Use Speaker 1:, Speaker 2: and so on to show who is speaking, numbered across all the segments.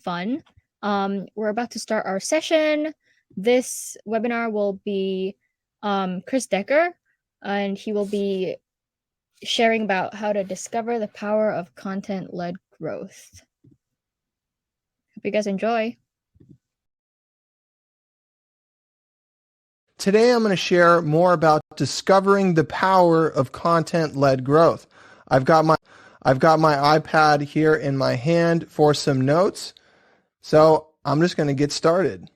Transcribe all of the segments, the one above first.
Speaker 1: fun. We're about to start our session. This webinar will be Chris Decker, and he will be sharing about how to discover the power of content-led growth. Hope you guys enjoy.
Speaker 2: Today, I'm going to share more about discovering the power of content-led growth. I've got my iPad here in my hand for some notes, so I'm just going to get started.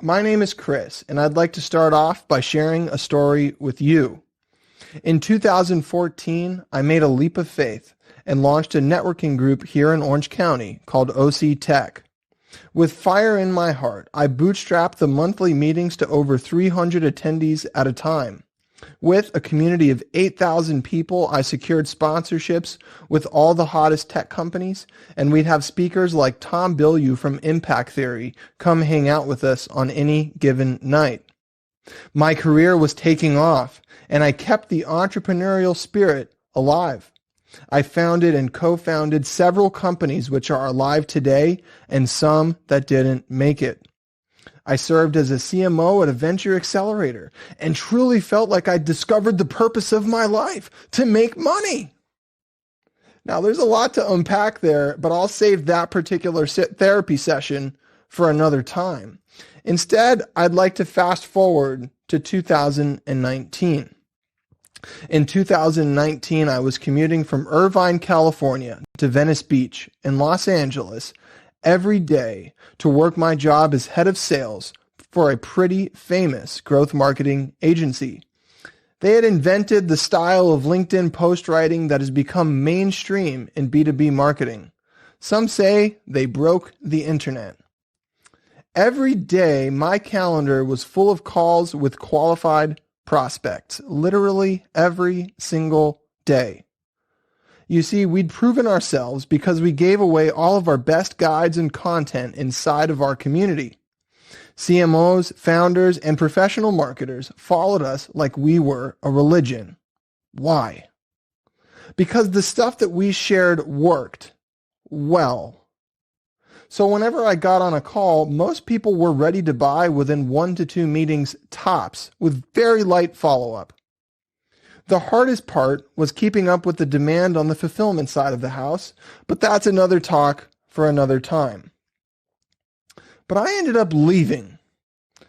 Speaker 2: My name is Chris, and I'd like to start off by sharing a story with you. In 2014, I made a leap of faith and launched a networking group here in Orange County called OC Tech. With fire in my heart, I bootstrapped the monthly meetings to over 300 attendees at a time. With a community of 8,000 people, I secured sponsorships with all the hottest tech companies, and we'd have speakers like Tom Bilyeu from Impact Theory come hang out with us on any given night. My career was taking off, and I kept the entrepreneurial spirit alive. I founded and co-founded several companies which are alive today and some that didn't make it. I served as a CMO at a venture accelerator and truly felt like I'd discovered the purpose of my life, to make money. Now, there's a lot to unpack there, but I'll save that particular therapy session for another time. Instead, I'd like to fast forward to 2019. In 2019, I was commuting from Irvine, California to Venice Beach in Los Angeles every day to work my job as head of sales for a pretty famous growth marketing agency. They had invented the style of LinkedIn post writing that has become mainstream in B2B marketing. Some say they broke the internet. Every day, my calendar was full of calls with qualified prospects, literally every single day. You see, we'd proven ourselves because we gave away all of our best guides and content inside of our community. CMOs, founders, and professional marketers followed us like we were a religion. Why? Because the stuff that we shared worked well. So whenever I got on a call, most people were ready to buy within 1 to 2 meetings tops, with very light follow-up. The hardest part was keeping up with the demand on the fulfillment side of the house, but that's another talk for another time. But I ended up leaving.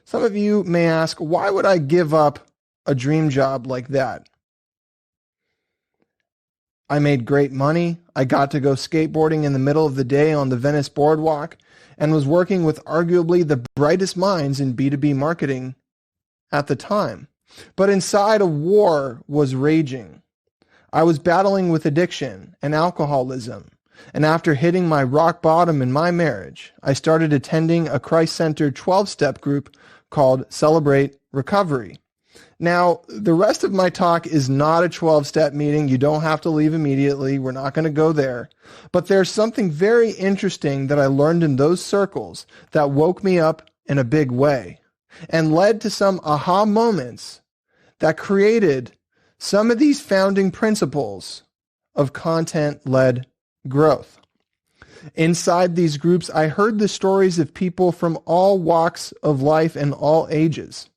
Speaker 2: Some of you may ask, why would I give up a dream job like that? I made great money. I got to go skateboarding in the middle of the day on the Venice boardwalk and was working with arguably the brightest minds in B2B marketing at the time. But inside, a war was raging. I was battling with addiction and alcoholism. And after hitting my rock bottom in my marriage, I started attending a Christ-centered 12-step group called Celebrate Recovery. Now, the rest of my talk is not a 12-step meeting. You don't have to leave immediately. We're not going to go there. But there's something very interesting that I learned in those circles that woke me up in a big way and led to some aha moments that created some of these founding principles of content-led growth. Inside these groups, I heard the stories of people from all walks of life and all ages.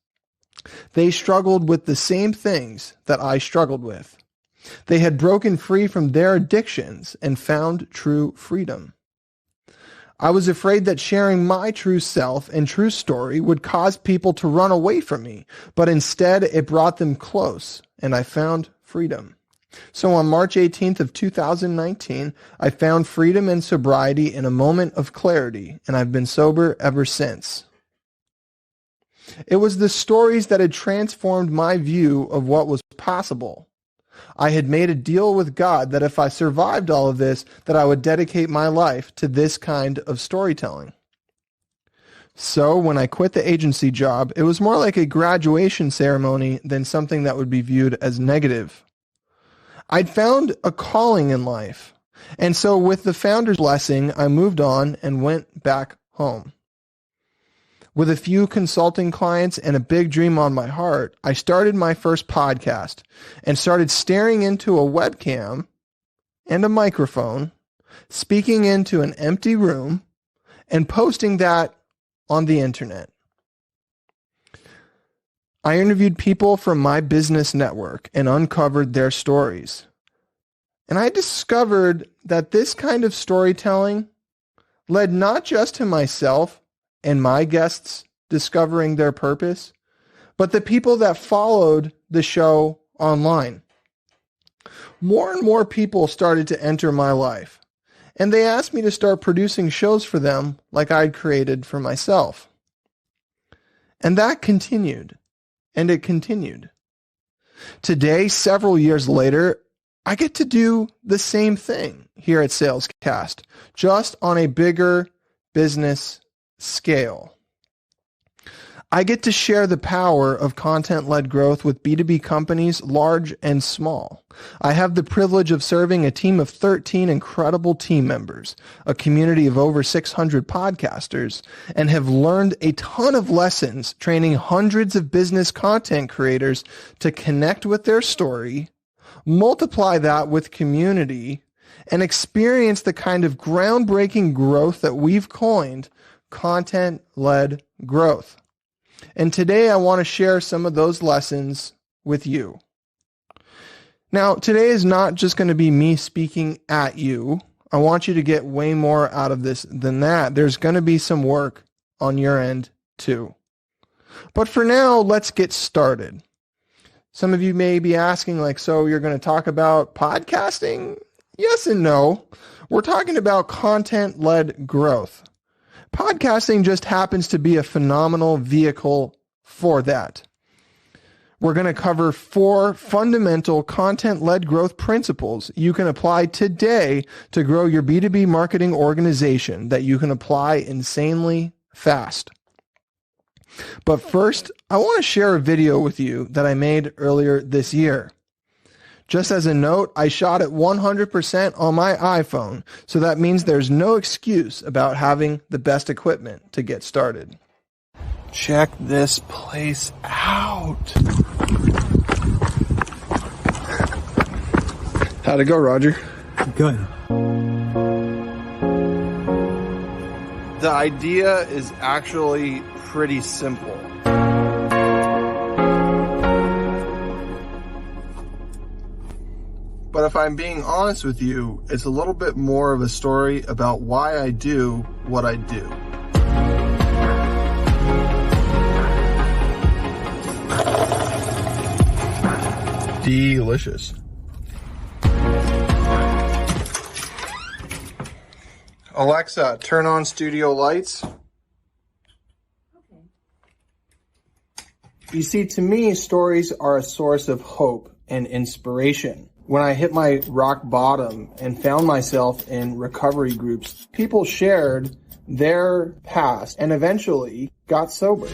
Speaker 2: They struggled with the same things that I struggled with. They had broken free from their addictions and found true freedom. I was afraid that sharing my true self and true story would cause people to run away from me, but instead it brought them close, and I found freedom. So on March 18th of 2019, I found freedom and sobriety in a moment of clarity, and I've been sober ever since. It was the stories that had transformed my view of what was possible. I had made a deal with God that if I survived all of this, that I would dedicate my life to this kind of storytelling. So when I quit the agency job, it was more like a graduation ceremony than something that would be viewed as negative. I'd found a calling in life, and so with the founder's blessing, I moved on and went back home. With a few consulting clients and a big dream on my heart, I started my first podcast and started staring into a webcam and a microphone, speaking into an empty room and posting that on the internet. I interviewed people from my business network and uncovered their stories. And I discovered that this kind of storytelling led not just to myself and my guests discovering their purpose, but the people that followed the show online. More and more people started to enter my life, and they asked me to start producing shows for them like I'd created for myself. And that continued, and it continued. Today, several years later, I get to do the same thing here at Salescast, just on a bigger business scale. I get to share the power of content-led growth with B2B companies, large and small. I have the privilege of serving a team of 13 incredible team members, a community of over 600 podcasters, and have learned a ton of lessons training hundreds of business content creators to connect with their story, multiply that with community, and experience the kind of groundbreaking growth that we've coined content-led growth. And today I want to share some of those lessons with you. Now, today is not just going to be me speaking at you. I want you to get way more out of this than that. There's going to be some work on your end too. But for now, let's get started. Some of you may be asking, like, so you're going to talk about podcasting? Yes and no. We're talking about content-led growth. Podcasting just happens to be a phenomenal vehicle for that. We're going to cover 4 fundamental content-led growth principles you can apply today to grow your B2B marketing organization that you can apply insanely fast. But first, I want to share a video with you that I made earlier this year. Just as a note, I shot it 100% on my iPhone, so that means there's no excuse about having the best equipment to get started. Check this place out. How'd it go, Roger?
Speaker 3: Good.
Speaker 2: The idea is actually pretty simple. But if I'm being honest with you, it's a little bit more of a story about why I do what I do. Delicious. Alexa, turn on studio lights. Okay. You see, to me, stories are a source of hope and inspiration. When I hit my rock bottom and found myself in recovery groups, people shared their past and eventually got sober.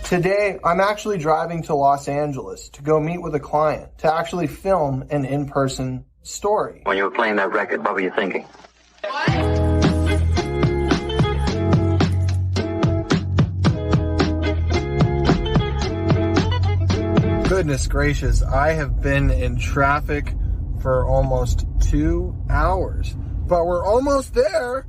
Speaker 2: Today, I'm actually driving to Los Angeles to go meet with a client to actually film an in-person story.
Speaker 4: When you were playing that record, what were you thinking?
Speaker 2: Goodness gracious, I have been in traffic for almost 2 hours, but we're almost there.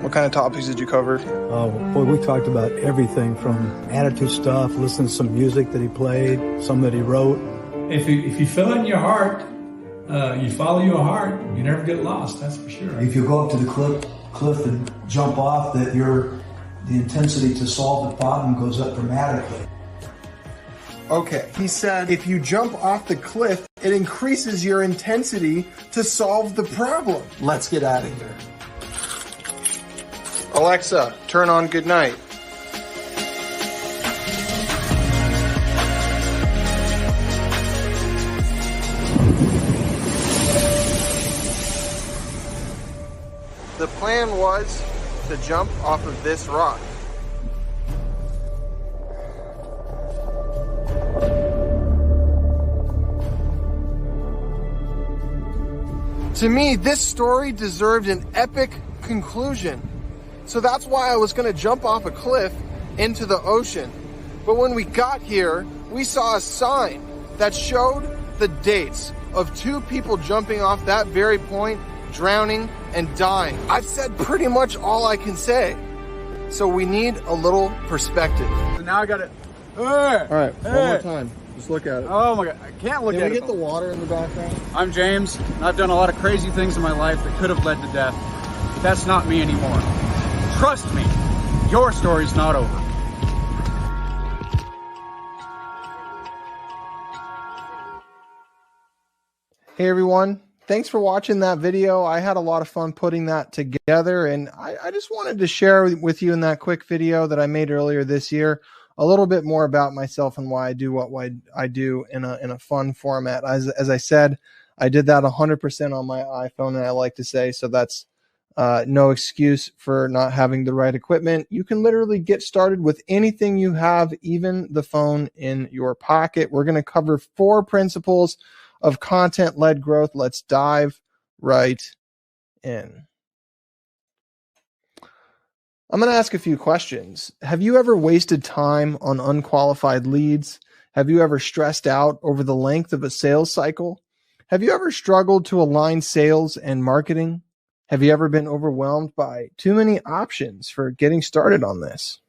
Speaker 2: What kind of topics did you cover?
Speaker 3: Boy, we talked about everything from attitude stuff, listening to some music that he played, some that he wrote.
Speaker 5: If you feel it in your heart, you follow your heart, you never get lost, that's for sure.
Speaker 6: If you go up to the cliff and jump off, that the intensity to solve the problem goes up dramatically.
Speaker 2: Okay, he said if you jump off the cliff, it increases your intensity to solve the problem.
Speaker 6: Let's get out of here.
Speaker 2: Alexa, turn on Good Night. was to jump off of this rock. To me, this story deserved an epic conclusion. So that's why I was going to jump off a cliff into the ocean. But when we got here, we saw a sign that showed the dates of 2 people jumping off that very point, drowning and dying. I've said pretty much all I can say. So we need a little perspective.
Speaker 7: So now I got it.
Speaker 2: All right, one more time. Just look at it.
Speaker 7: Oh my God, I can't look at it.
Speaker 2: Can we get the water in the background?
Speaker 7: I'm James, and I've done a lot of crazy things in my life that could have led to death, but that's not me anymore. Trust me, your story's not over.
Speaker 2: Hey everyone, thanks for watching that video. I had a lot of fun putting that together, and I just wanted to share with you in that quick video that I made earlier this year a little bit more about myself and why I do what I do in a fun format. As I said, I did that 100% on my iPhone, and I like to say, so that's no excuse for not having the right equipment. You can literally get started with anything you have, even the phone in your pocket. We're going to cover 4 principles of content-led growth. Let's dive right in. I'm going to ask a few questions. Have you ever wasted time on unqualified leads? Have you ever stressed out over the length of a sales cycle? Have you ever struggled to align sales and marketing? Have you ever been overwhelmed by too many options for getting started on this?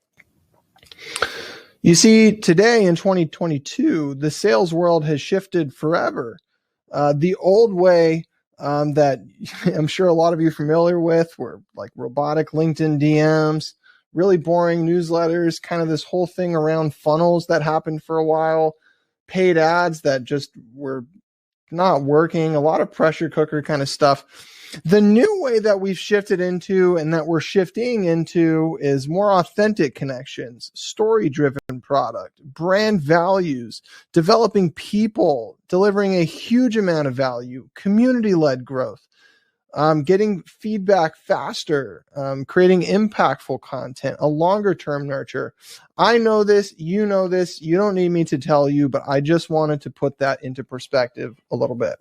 Speaker 2: You see, today in 2022, the sales world has shifted forever. The old way that I'm sure a lot of you are familiar with were like robotic LinkedIn DMs, really boring newsletters, kind of this whole thing around funnels that happened for a while, paid ads that just were not working, a lot of pressure cooker kind of stuff. The new way that we've shifted into and that we're shifting into is more authentic connections, story-driven product, brand values, developing people, delivering a huge amount of value, community-led growth, getting feedback faster, creating impactful content, a longer-term nurture. I know this, you don't need me to tell you, but I just wanted to put that into perspective a little bit.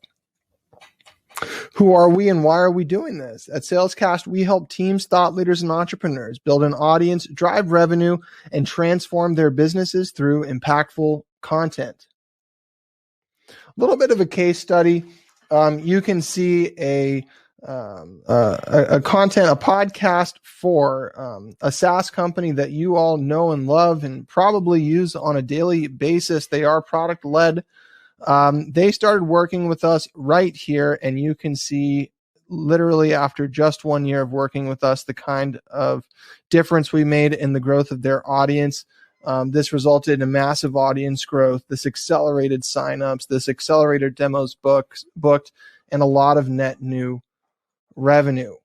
Speaker 2: Who are we and why are we doing this? At Salescast, we help teams, thought leaders, and entrepreneurs build an audience, drive revenue, and transform their businesses through impactful content. A little bit of a case study. You can see a podcast for a SaaS company that you all know and love and probably use on a daily basis. They are product-led. They started working with us right here, and you can see literally after just 1 year of working with us, the kind of difference we made in the growth of their audience. This resulted in a massive audience growth, this accelerated signups, this accelerated demos booked, and a lot of net new revenue.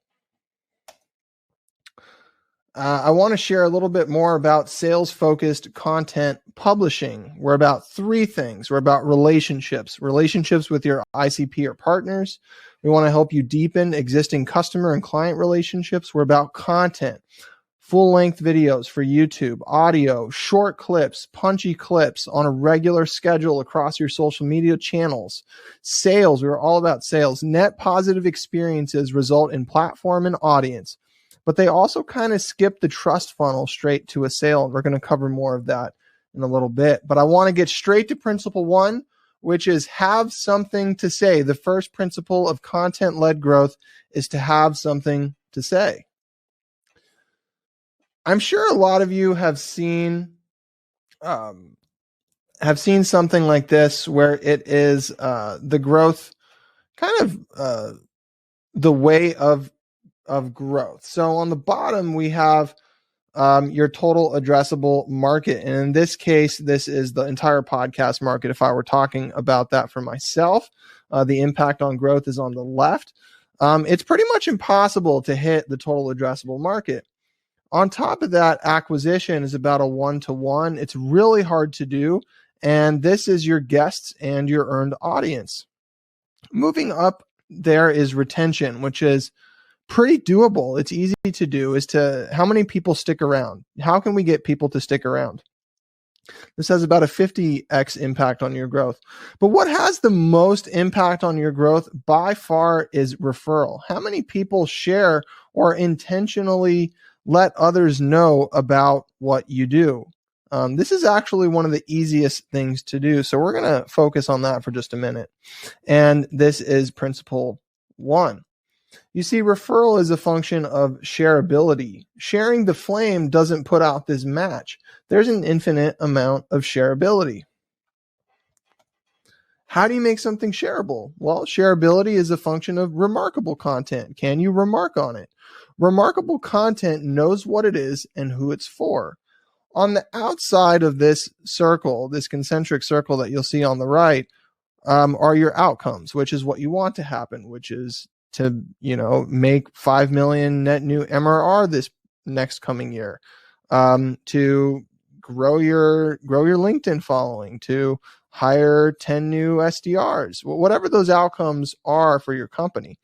Speaker 2: I want to share a little bit more about sales-focused content publishing. We're about 3 things. We're about relationships with your ICP or partners. We want to help you deepen existing customer and client relationships. We're about content, full-length videos for YouTube, audio, short clips, punchy clips on a regular schedule across your social media channels. Sales, we're all about sales. Net positive experiences result in platform and audience, but they also kind of skip the trust funnel straight to a sale. We're going to cover more of that in a little bit, but I want to get straight to principle 1, which is have something to say. The first principle of content-led growth is to have something to say. I'm sure a lot of you have seen something like this where it is the growth, kind of the way of growth. So on the bottom, we have your total addressable market. And in this case, this is the entire podcast market. If I were talking about that for myself, the impact on growth is on the left. It's pretty much impossible to hit the total addressable market. On top of that, acquisition is about a 1-to-1. It's really hard to do. And this is your guests and your earned audience. Moving up there is retention, which is pretty doable. It's easy to do. Is to how many people stick around? How can we get people to stick around? This has about a 50x impact on your growth. But what has the most impact on your growth by far is referral. How many people share or intentionally let others know about what you do? This is actually one of the easiest things to do. So we're going to focus on that for just a minute. And this is principle 1. You see, referral is a function of shareability. Sharing the flame doesn't put out this match. There's an infinite amount of shareability. How do you make something shareable? Well, shareability is a function of remarkable content. Can you remark on it? Remarkable content knows what it is and who it's for. On the outside of this circle, this concentric circle that you'll see on the right, are your outcomes, which is what you want to happen, which is to, make 5 million net new MRR this next coming year, to grow your LinkedIn following, to hire 10 new SDRs, whatever those outcomes are for your company.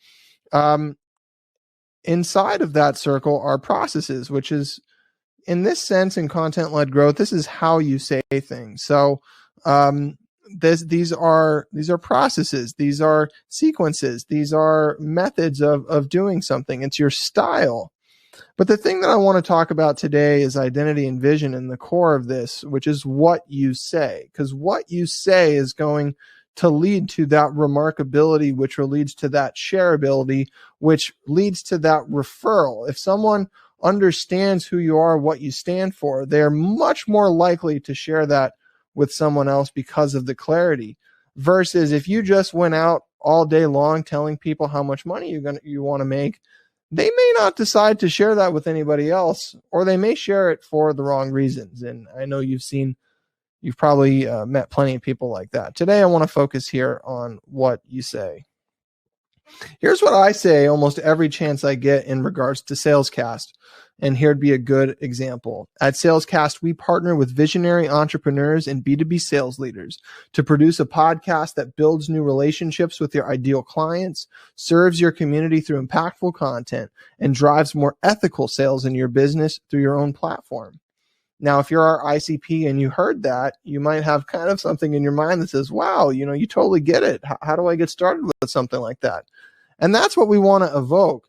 Speaker 2: Inside of that circle are processes, which is, in this sense, in content-led growth, this is how you say things. So these are processes, these are sequences, these are methods of doing something. It's your style. But the thing that I want to talk about today is identity and vision, and the core of this, which is what you say, because what you say is going to lead to that remarkability, which leads to that shareability, which leads to that referral. If someone understands who you are, what you stand for, they're much more likely to share that with someone else because of the clarity, versus if you just went out all day long telling people how much money you want to make, they may not decide to share that with anybody else, or they may share it for the wrong reasons. And I know you've probably met plenty of people like that. Today, I want to focus here on what you say. Here's what I say almost every chance I get in regards to SalesCast. And here'd be a good example. At SalesCast, we partner with visionary entrepreneurs and B2B sales leaders to produce a podcast that builds new relationships with your ideal clients, serves your community through impactful content, and drives more ethical sales in your business through your own platform. Now, if you're our ICP and you heard that, you might have kind of something in your mind that says, wow, you totally get it. How do I get started with something like that? And that's what we want to evoke.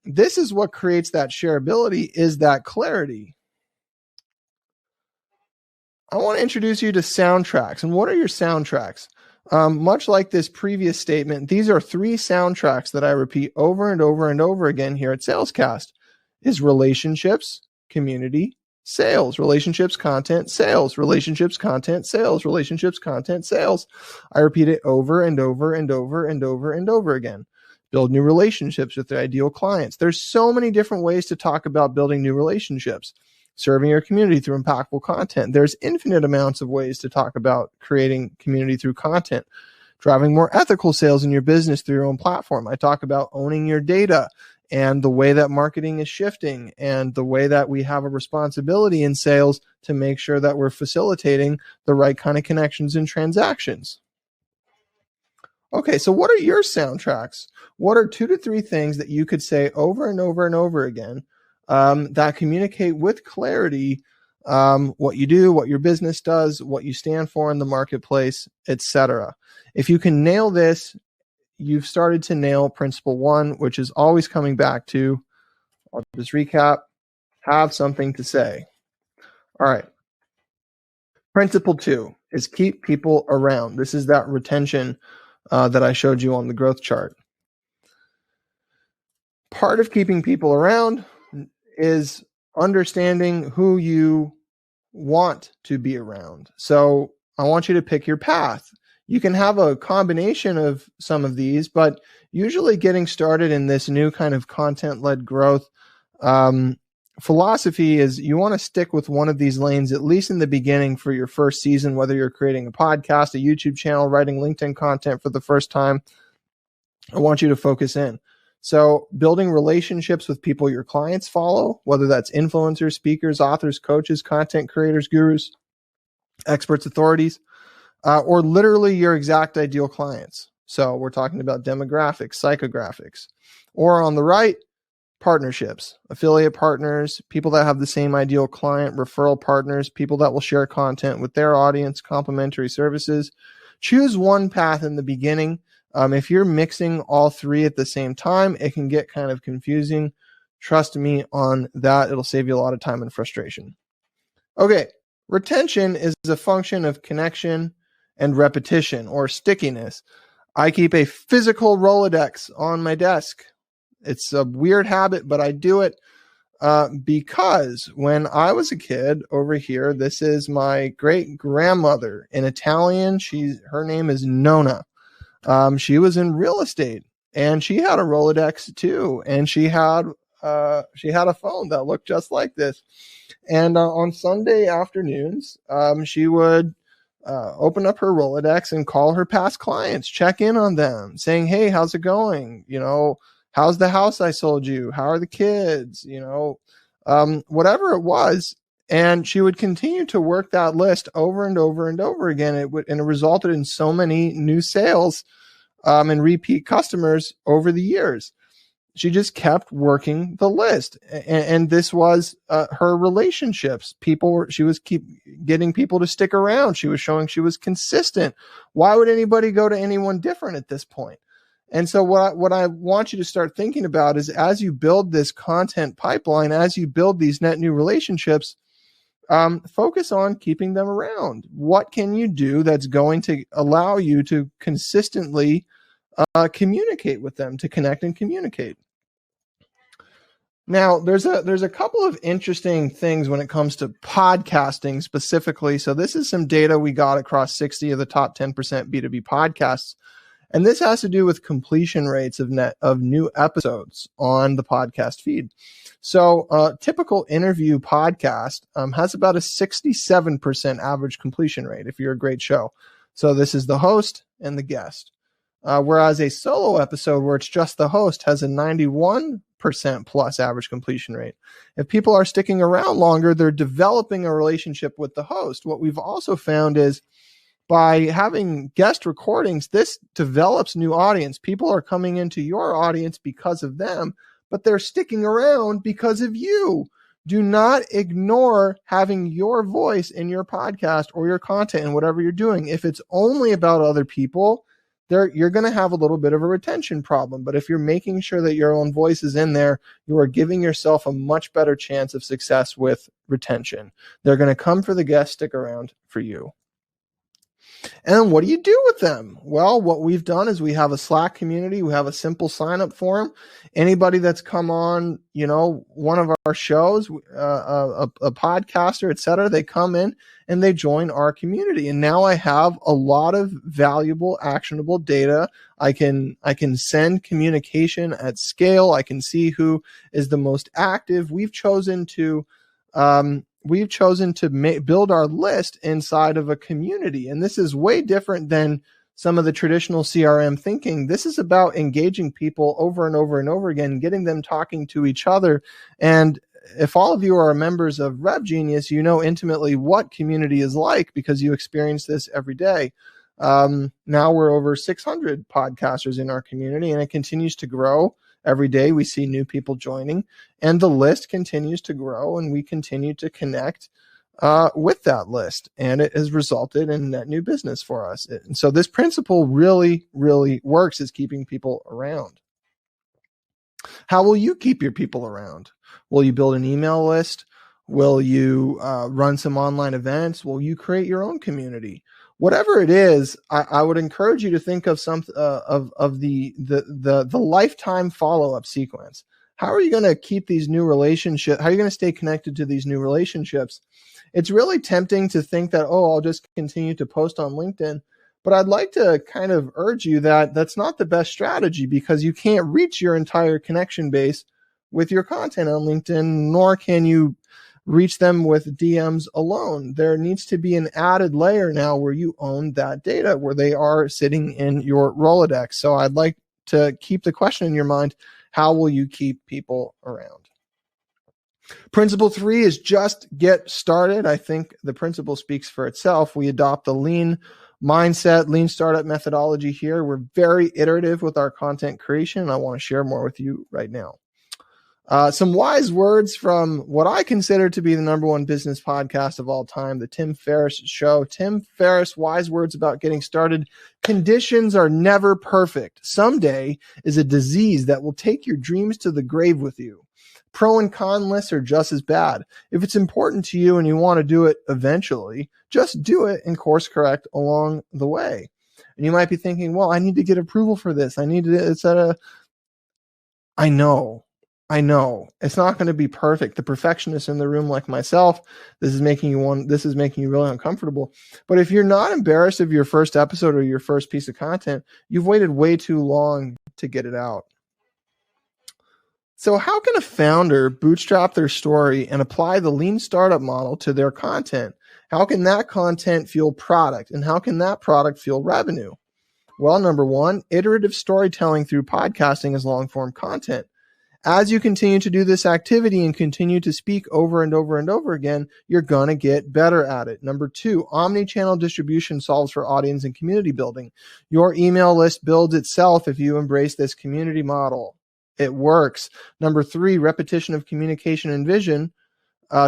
Speaker 2: This is what creates that shareability, is that clarity. I want to introduce you to soundtracks. And what are your soundtracks? Much like this previous statement, these are 3 soundtracks that I repeat over and over and over again here at SalesCast: is relationships, community, sales. Relationships, content, sales. Relationships, content, sales. Relationships, content, sales. I repeat it over and over and over and over and over again. Build new relationships with their ideal clients. There's so many different ways to talk about building new relationships. Serving your community through impactful content. There's infinite amounts of ways to talk about creating community through content. Driving more ethical sales in your business through your own platform. I talk about owning your data and the way that marketing is shifting, and the way that we have a responsibility in sales to make sure that we're facilitating the right kind of connections and transactions. Okay, so what are your soundtracks? What are 2 to 3 things that you could say over and over and over again that communicate with clarity what you do, what your business does, what you stand for in the marketplace, etc. If you can nail this, you've started to nail principle 1, which is always coming back to, I'll just recap, have something to say. All right. Principle 2 is keep people around. This is that retention that I showed you on the growth chart. Part of keeping people around is understanding who you want to be around. So I want you to pick your path. You can have a combination of some of these, but usually getting started in this new kind of content-led growth philosophy is you want to stick with one of these lanes, at least in the beginning for your first season, whether you're creating a podcast, a YouTube channel, writing LinkedIn content for the first time. I want you to focus in. So building relationships with people your clients follow, whether that's influencers, speakers, authors, coaches, content creators, gurus, experts, authorities, or literally your exact ideal clients. So we're talking about demographics, psychographics. Or on the right, partnerships, affiliate partners, people that have the same ideal client, referral partners, people that will share content with their audience, complementary services. Choose one path in the beginning. If you're mixing all three at the same time, it can get kind of confusing. Trust me on that. It'll save you a lot of time and frustration. Okay, retention is a function of connection and repetition or stickiness. I keep a physical Rolodex on my desk. It's a weird habit, but I do it because when I was a kid over here, this is my great grandmother in Italian. Her name is Nona. She was in real estate and she had a Rolodex too. And she had a phone that looked just like this. And on Sunday afternoons, she would open up her Rolodex and call her past clients, check in on them, saying, "Hey, how's it going? How's the house I sold you? How are the kids?" Whatever it was. And she would continue to work that list over and over and over again. And it resulted in so many new sales and repeat customers over the years. She just kept working the list. And this was her relationships. She was keep getting people to stick around. She was showing she was consistent. Why would anybody go to anyone different at this point? And so what I want you to start thinking about is, as you build this content pipeline, as you build these net new relationships, focus on keeping them around. What can you do that's going to allow you to consistently communicate with them, to connect and communicate? Now, there's a couple of interesting things when it comes to podcasting specifically. So this is some data we got across 60 of the top 10% B2B podcasts. And this has to do with completion rates of new episodes on the podcast feed. So a typical interview podcast has about a 67% average completion rate if you're a great show. So this is the host and the guest. Whereas a solo episode where it's just the host has a 91% plus average completion rate. If people are sticking around longer, they're developing a relationship with the host. What we've also found is, by having guest recordings, this develops new audience. People are coming into your audience because of them, but they're sticking around because of you. Do not ignore having your voice in your podcast or your content and whatever you're doing. If it's only about other people, you're going to have a little bit of a retention problem. But if you're making sure that your own voice is in there, you are giving yourself a much better chance of success with retention. They're going to come for the guest, stick around for you. And what do you do with them? Well, what we've done is we have a Slack community. We have a simple sign up form. Anybody that's come on, one of our shows, a podcaster, etc., they come in and they join our community. And now I have a lot of valuable, actionable data. I can send communication at scale. I can see who is the most active. We've chosen to build our list inside of a community. And this is way different than some of the traditional CRM thinking. This is about engaging people over and over and over again, getting them talking to each other. And if all of you are members of Rev Genius, you know intimately what community is like because you experience this every day. Now we're over 600 podcasters in our community, and it continues to grow. Every day we see new people joining, and the list continues to grow, and we continue to connect with that list, and it has resulted in net new business for us. And so this principle really, really works, is keeping people around. How will you keep your people around? Will you build an email list? Will you run some online events? Will you create your own community? Whatever it is, I would encourage you to think of some of the lifetime follow-up sequence. How are you going to keep these new relationships? How are you going to stay connected to these new relationships? It's really tempting to think that, I'll just continue to post on LinkedIn. But I'd like to kind of urge you that that's not the best strategy, because you can't reach your entire connection base with your content on LinkedIn, nor can you reach them with DMs alone. There needs to be an added layer now where you own that data, where they are sitting in your Rolodex. So I'd like to keep the question in your mind: how will you keep people around? Principle 3 is just get started. I think the principle speaks for itself. We adopt the lean mindset, lean startup methodology here. We're very iterative with our content creation, and I want to share more with you right now. Some wise words from what I consider to be the #1 business podcast of all time, the Tim Ferriss Show. Tim Ferriss, wise words about getting started. Conditions are never perfect. Someday is a disease that will take your dreams to the grave with you. Pro and con lists are just as bad. If it's important to you and you want to do it eventually, just do it and course correct along the way. And you might be thinking, well, I need to get approval for this. I need to, etc. I know it's not going to be perfect. The perfectionist in the room, like myself, this is making you really uncomfortable. But if you're not embarrassed of your first episode or your first piece of content, you've waited way too long to get it out. So how can a founder bootstrap their story and apply the lean startup model to their content? How can that content fuel product? And how can that product fuel revenue? Well, #1, iterative storytelling through podcasting as long-form content. As you continue to do this activity and continue to speak over and over and over again, you're going to get better at it. #2, omni-channel distribution solves for audience and community building. Your email list builds itself if you embrace this community model. It works. #3, repetition of communication and vision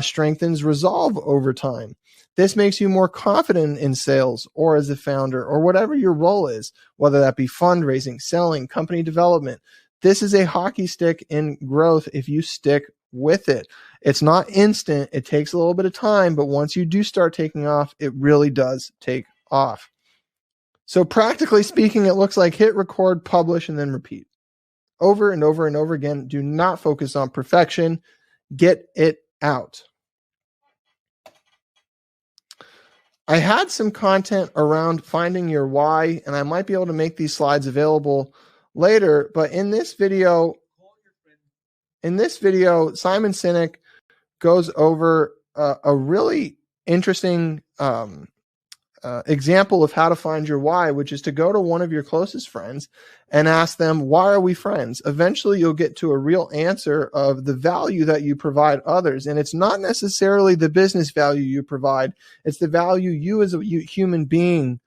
Speaker 2: strengthens resolve over time. This makes you more confident in sales or as a founder or whatever your role is, whether that be fundraising, selling, company development. This is a hockey stick in growth if you stick with it. It's not instant. It takes a little bit of time, but once you do start taking off, it really does take off. So practically speaking, it looks like hit record, publish, and then repeat. Over and over and over again. Do not focus on perfection. Get it out. I had some content around finding your why, and I might be able to make these slides available later, but in this video, Simon Sinek goes over a really interesting example of how to find your why, which is to go to one of your closest friends and ask them, why are we friends? Eventually, you'll get to a real answer of the value that you provide others. And it's not necessarily the business value you provide. It's the value you as a human being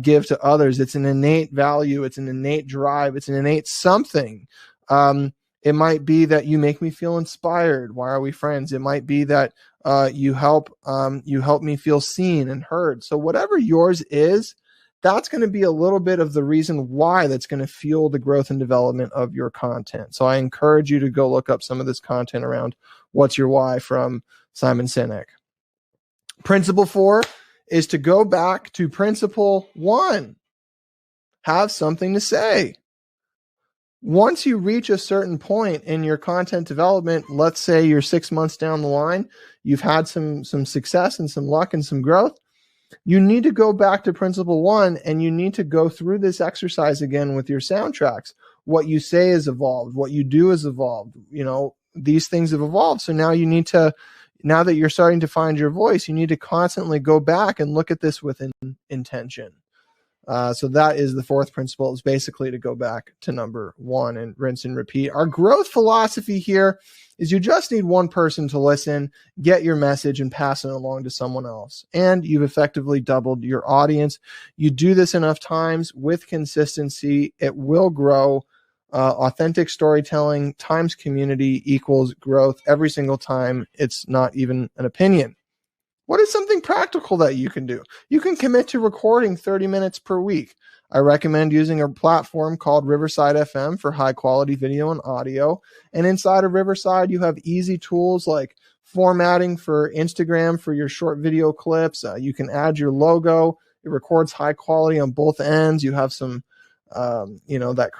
Speaker 2: give to others. It's an innate value. It's an innate drive. It's an innate something. It might be that you make me feel inspired. Why are we friends? It might be that you help me feel seen and heard. So whatever yours is, that's going to be a little bit of the reason why that's going to fuel the growth and development of your content. So I encourage you to go look up some of this content around what's your why from Simon Sinek. Principle 4 is to go back to principle 1. Have something to say. Once you reach a certain point in your content development, let's say you're 6 months down the line, you've had some success and some luck and some growth, you need to go back to principle 1 and you need to go through this exercise again with your soundtracks. What you say has evolved. What you do has evolved. These things have evolved. So now you need to, now that you're starting to find your voice, you need to constantly go back and look at this with intention. So that is the 4th principle, is basically to go back to number 1 and rinse and repeat. Our growth philosophy here is you just need one person to listen, get your message, and pass it along to someone else. And you've effectively doubled your audience. You do this enough times with consistency, it will grow. Authentic storytelling times community equals growth every single time. It's not even an opinion. What is something practical that you can do? You can commit to recording 30 minutes per week. I recommend using a platform called Riverside FM for high quality video and audio. And inside of Riverside, you have easy tools like formatting for Instagram for your short video clips. You can add your logo. It records high quality on both ends. You have some, that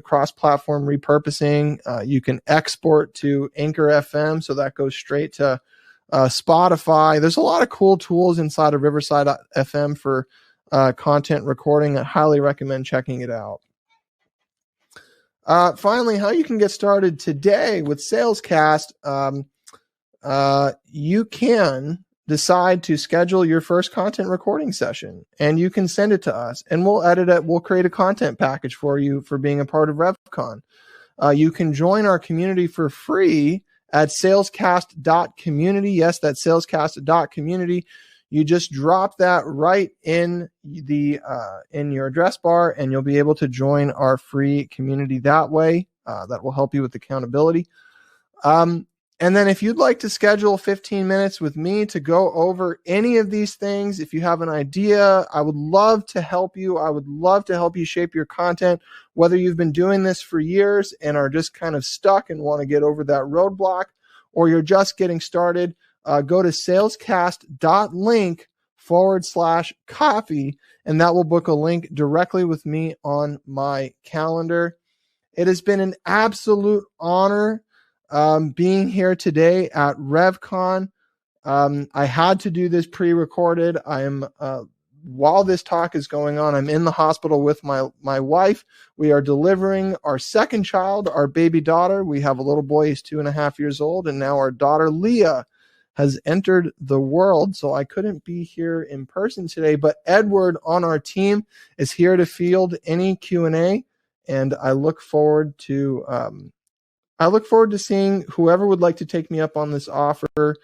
Speaker 2: cross-platform repurposing. You can export to Anchor FM, so that goes straight to Spotify. There's a lot of cool tools inside of Riverside FM for content recording. I highly recommend checking it out. Finally, how you can get started today with Salescast. You can decide to schedule your first content recording session, and you can send it to us, and we'll edit it. We'll create a content package for you for being a part of RevCon. You can join our community for free at salescast.community. Yes, that's salescast.community. You just drop that right in in your address bar, and you'll be able to join our free community that way. That will help you with accountability. And then if you'd like to schedule 15 minutes with me to go over any of these things, if you have an idea, I would love to help you. I would love to help you shape your content, whether you've been doing this for years and are just kind of stuck and want to get over that roadblock, or you're just getting started. Go to salescast.link/coffee, and that will book a link directly with me on my calendar. It has been an absolute honor being here today at RevCon. I had to do this pre-recorded. I am while this talk is going on, I'm in the hospital with my wife. We are delivering our second child, our baby daughter. We have a little boy, he's 2.5 years old, and now our daughter Leah has entered the world. So I couldn't be here in person today, but Edward on our team is here to field any Q&A, and I look forward to seeing whoever would like to take me up on this offer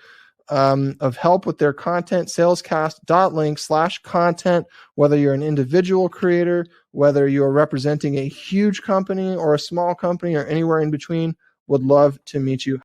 Speaker 2: of help with their content. Salescast.link/content, whether you're an individual creator, whether you're representing a huge company or a small company or anywhere in between, would love to meet you.